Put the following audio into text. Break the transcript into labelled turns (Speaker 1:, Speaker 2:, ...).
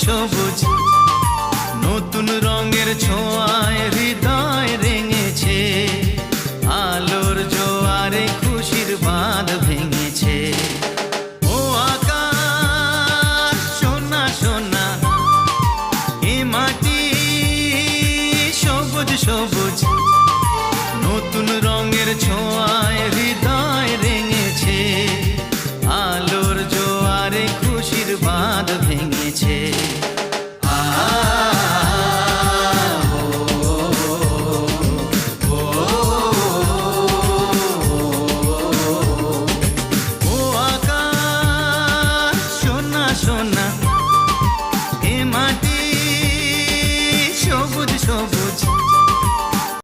Speaker 1: সবুজ নতুন রঙের ছোঁয়ায় হৃদয় রেঙেছে, আলোর জোয়ারে খুশির বাঁধ ভেঙেছে। ও আকাশ সোনা সোনা, এ মাটি সবুজ সবুজ নতুন রঙের ছোঁয়ায় হৃদয় রেঙেছে, আলোর জোয়ারে খুশির বাঁধ